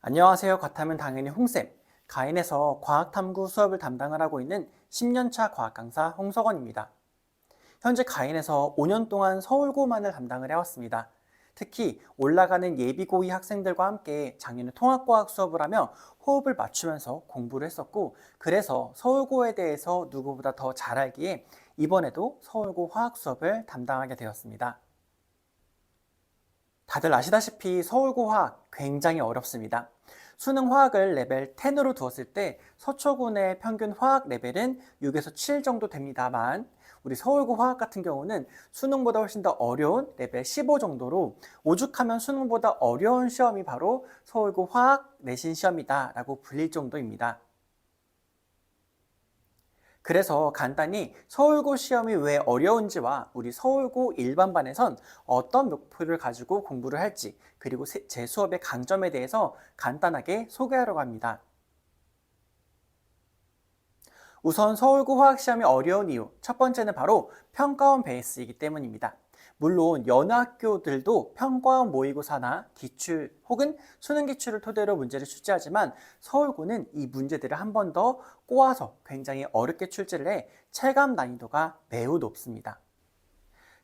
안녕하세요. 과탐은 당연히 홍쌤. 가인에서 과학탐구 수업을 담당을 하고 있는 10년차 과학 강사 홍석원입니다. 현재 가인에서 5년 동안 서울고만을 담당을 해왔습니다. 특히 올라가는 예비고이 학생들과 함께 작년에 통합과학 수업을 하며 호흡을 맞추면서 공부를 했었고, 그래서 서울고에 대해서 누구보다 더 잘 알기에 이번에도 서울고 화학 수업을 담당하게 되었습니다. 다들 아시다시피 서울고 화학 굉장히 어렵습니다. 수능 화학을 레벨 10으로 두었을 때 서초군의 평균 화학 레벨은 6에서 7 정도 됩니다만, 우리 서울고 화학 같은 경우는 수능보다 훨씬 더 어려운 레벨 15 정도로, 오죽하면 수능보다 어려운 시험이 바로 서울고 화학 내신 시험이다라고 불릴 정도입니다. 그래서 간단히 서울고 시험이 왜 어려운지와 우리 서울고 일반반에선 어떤 목표를 가지고 공부를 할지, 그리고 제 수업의 강점에 대해서 간단하게 소개하려고 합니다. 우선 서울고 화학시험이 어려운 이유, 첫 번째는 바로 평가원 베이스이기 때문입니다. 물론 여느 학교들도 평가원 모의고사나 기출 혹은 수능 기출을 토대로 문제를 출제하지만, 서울고는 이 문제들을 한 번 더 꼬아서 굉장히 어렵게 출제를 해 체감 난이도가 매우 높습니다.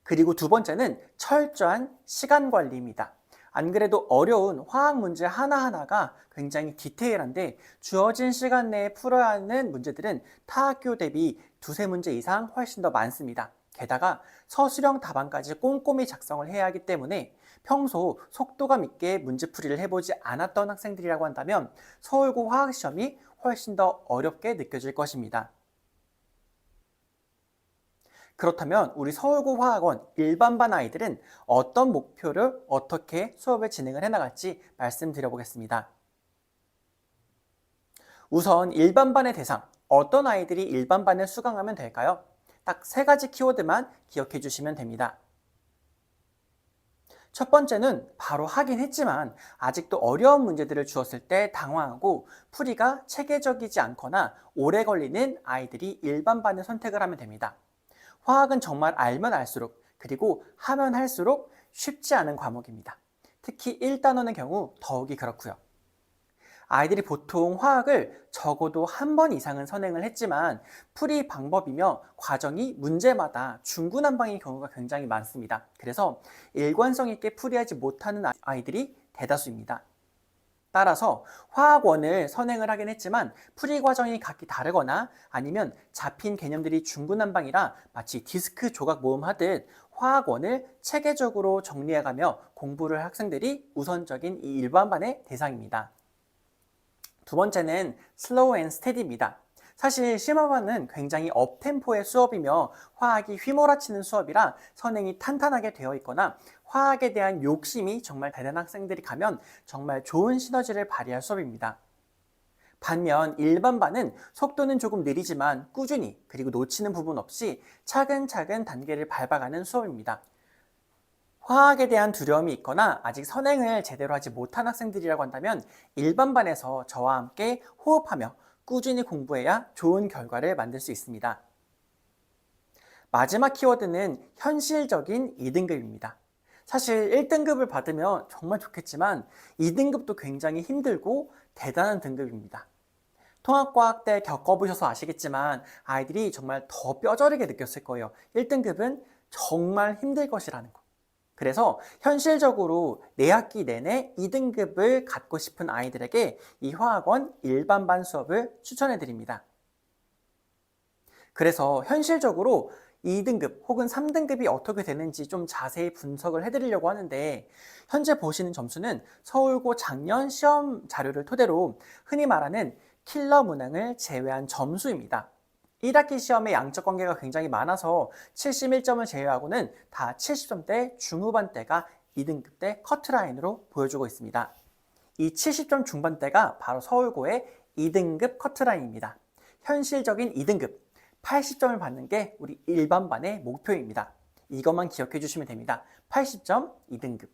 그리고 두 번째는 철저한 시간 관리입니다. 안 그래도 어려운 화학 문제 하나하나가 굉장히 디테일한데, 주어진 시간 내에 풀어야 하는 문제들은 타 학교 대비 두세 문제 이상 훨씬 더 많습니다. 게다가 서술형 답안까지 꼼꼼히 작성을 해야 하기 때문에 평소 속도감 있게 문제풀이를 해보지 않았던 학생들이라고 한다면 서울고 화학시험이 훨씬 더 어렵게 느껴질 것입니다. 그렇다면 우리 서울고 화학원 일반반 아이들은 어떤 목표를 어떻게 수업을 진행을 해나갈지 말씀드려 보겠습니다. 우선 일반반의 대상, 어떤 아이들이 일반반을 수강하면 될까요? 딱 세 가지 키워드만 기억해 주시면 됩니다. 첫 번째는 바로 하긴 했지만 아직도 어려운 문제들을 주었을 때 당황하고 풀이가 체계적이지 않거나 오래 걸리는 아이들이 일반반을 선택을 하면 됩니다. 화학은 정말 알면 알수록, 그리고 하면 할수록 쉽지 않은 과목입니다. 특히 1단원의 경우 더욱이 그렇고요. 아이들이 보통 화학을 적어도 한 번 이상은 선행을 했지만 풀이 방법이며 과정이 문제마다 중구난방인 경우가 굉장히 많습니다. 그래서 일관성 있게 풀이하지 못하는 아이들이 대다수입니다. 따라서 화학원을 선행을 하긴 했지만 풀이 과정이 각기 다르거나, 아니면 잡힌 개념들이 중구난방이라 마치 디스크 조각 모음 하듯 화학원을 체계적으로 정리해가며 공부를 할 학생들이 우선적인 이 일반반의 대상입니다. 두 번째는 슬로우 앤 스테디입니다. 사실 심화반은 굉장히 업템포의 수업이며 화학이 휘몰아치는 수업이라 선행이 탄탄하게 되어 있거나 화학에 대한 욕심이 정말 대단한 학생들이 가면 정말 좋은 시너지를 발휘할 수업입니다. 반면 일반반은 속도는 조금 느리지만 꾸준히, 그리고 놓치는 부분 없이 차근차근 단계를 밟아가는 수업입니다. 화학에 대한 두려움이 있거나 아직 선행을 제대로 하지 못한 학생들이라고 한다면 일반반에서 저와 함께 호흡하며 꾸준히 공부해야 좋은 결과를 만들 수 있습니다. 마지막 키워드는 현실적인 2등급입니다. 사실 1등급을 받으면 정말 좋겠지만 2등급도 굉장히 힘들고 대단한 등급입니다. 통합과학 때 겪어보셔서 아시겠지만 아이들이 정말 더 뼈저리게 느꼈을 거예요. 1등급은 정말 힘들 것이라는 거. 그래서 현실적으로 4학기 내내 2등급을 갖고 싶은 아이들에게 이 화학원 일반반 수업을 추천해 드립니다. 그래서 현실적으로 2등급 혹은 3등급이 어떻게 되는지 좀 자세히 분석을 해드리려고 하는데, 현재 보시는 점수는 서울고 작년 시험 자료를 토대로 흔히 말하는 킬러 문항을 제외한 점수입니다. 1학기 시험의 양적 관계가 굉장히 많아서 71점을 제외하고는 다 70점대 중후반대가 2등급 대 커트라인으로 보여주고 있습니다. 이 70점 중반대가 바로 서울고의 2등급 커트라인입니다. 현실적인 2등급, 80점을 받는 게 우리 일반반의 목표입니다. 이것만 기억해 주시면 됩니다. 80점 2등급.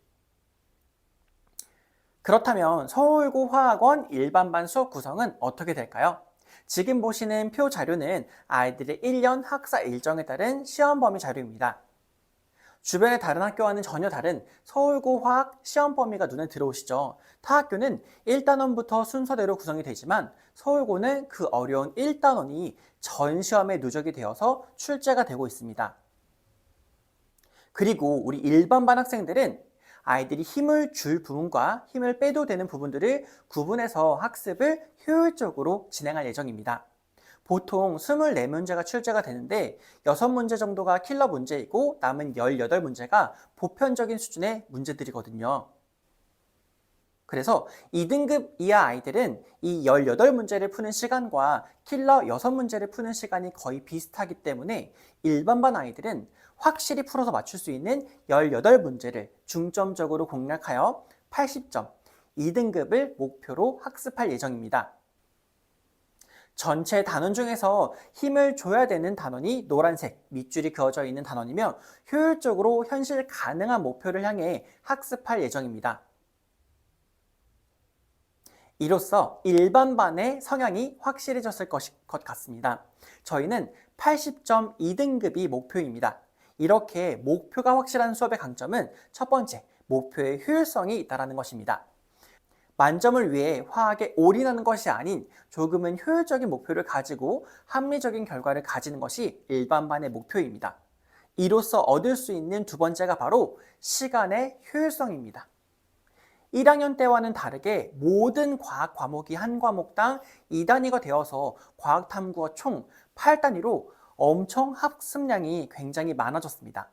그렇다면 서울고 화학원 일반반 수업 구성은 어떻게 될까요? 지금 보시는 표 자료는 아이들의 1년 학사 일정에 따른 시험 범위 자료입니다. 주변의 다른 학교와는 전혀 다른 서울고 화학 시험 범위가 눈에 들어오시죠. 타 학교는 1단원부터 순서대로 구성이 되지만 서울고는 그 어려운 1단원이 전 시험에 누적이 되어서 출제가 되고 있습니다. 그리고 우리 일반반 학생들은 아이들이 힘을 줄 부분과 힘을 빼도 되는 부분들을 구분해서 학습을 효율적으로 진행할 예정입니다. 보통 24문제가 출제가 되는데 6문제 정도가 킬러 문제이고 남은 18문제가 보편적인 수준의 문제들이거든요. 그래서 2등급 이하 아이들은 이 18문제를 푸는 시간과 킬러 6문제를 푸는 시간이 거의 비슷하기 때문에 일반반 아이들은 확실히 풀어서 맞출 수 있는 18문제를 중점적으로 공략하여 80점, 2등급을 목표로 학습할 예정입니다. 전체 단원 중에서 힘을 줘야 되는 단원이 노란색 밑줄이 그어져 있는 단원이며 효율적으로 현실 가능한 목표를 향해 학습할 예정입니다. 이로써 일반반의 성향이 확실해졌을 것 같습니다. 저희는 80점 2등급이 목표입니다. 이렇게 목표가 확실한 수업의 강점은 첫 번째, 목표의 효율성이 있다는 것입니다. 만점을 위해 화학에 올인하는 것이 아닌 조금은 효율적인 목표를 가지고 합리적인 결과를 가지는 것이 일반반의 목표입니다. 이로써 얻을 수 있는 두 번째가 바로 시간의 효율성입니다. 1학년 때와는 다르게 모든 과학 과목이 한 과목당 2단위가 되어서 과학탐구가 총 8단위로 엄청 학습량이 굉장히 많아졌습니다.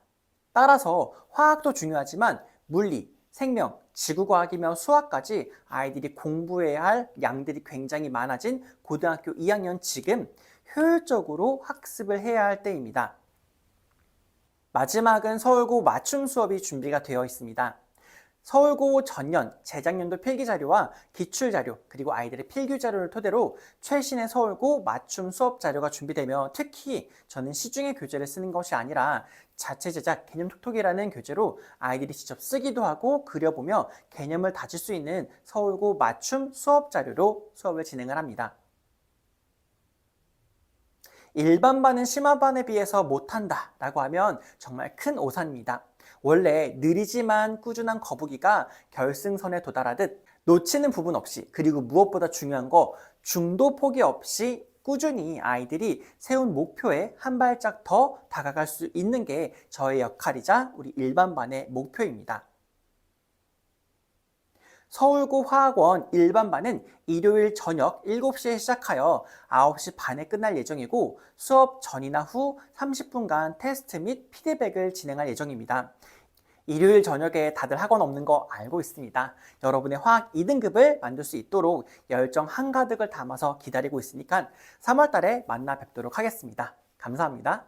따라서 화학도 중요하지만 물리, 생명, 지구과학이며 수학까지 아이들이 공부해야 할 양들이 굉장히 많아진 고등학교 2학년 지금 효율적으로 학습을 해야 할 때입니다. 마지막은 서울고 맞춤 수업이 준비가 되어 있습니다. 서울고 전년, 재작년도 필기자료와 기출자료, 그리고 아이들의 필기자료를 토대로 최신의 서울고 맞춤 수업 자료가 준비되며 특히 저는 시중의 교재를 쓰는 것이 아니라 자체 제작 개념 톡톡이라는 교재로 아이들이 직접 쓰기도 하고 그려보며 개념을 다질 수 있는 서울고 맞춤 수업 자료로 수업을 진행을 합니다. 일반반은 심화반에 비해서 못한다 라고 하면 정말 큰 오산입니다. 원래 느리지만 꾸준한 거북이가 결승선에 도달하듯 놓치는 부분 없이 그리고 무엇보다 중요한 거 중도 포기 없이 꾸준히 아이들이 세운 목표에 한 발짝 더 다가갈 수 있는 게 저의 역할이자 우리 일반반의 목표입니다. 서울고 화학원 일반반은 일요일 저녁 7시에 시작하여 9시 반에 끝날 예정이고 수업 전이나 후 30분간 테스트 및 피드백을 진행할 예정입니다. 일요일 저녁에 다들 학원 없는 거 알고 있습니다. 여러분의 화학 2등급을 만들 수 있도록 열정 한가득을 담아서 기다리고 있으니까 3월 달에 만나 뵙도록 하겠습니다. 감사합니다.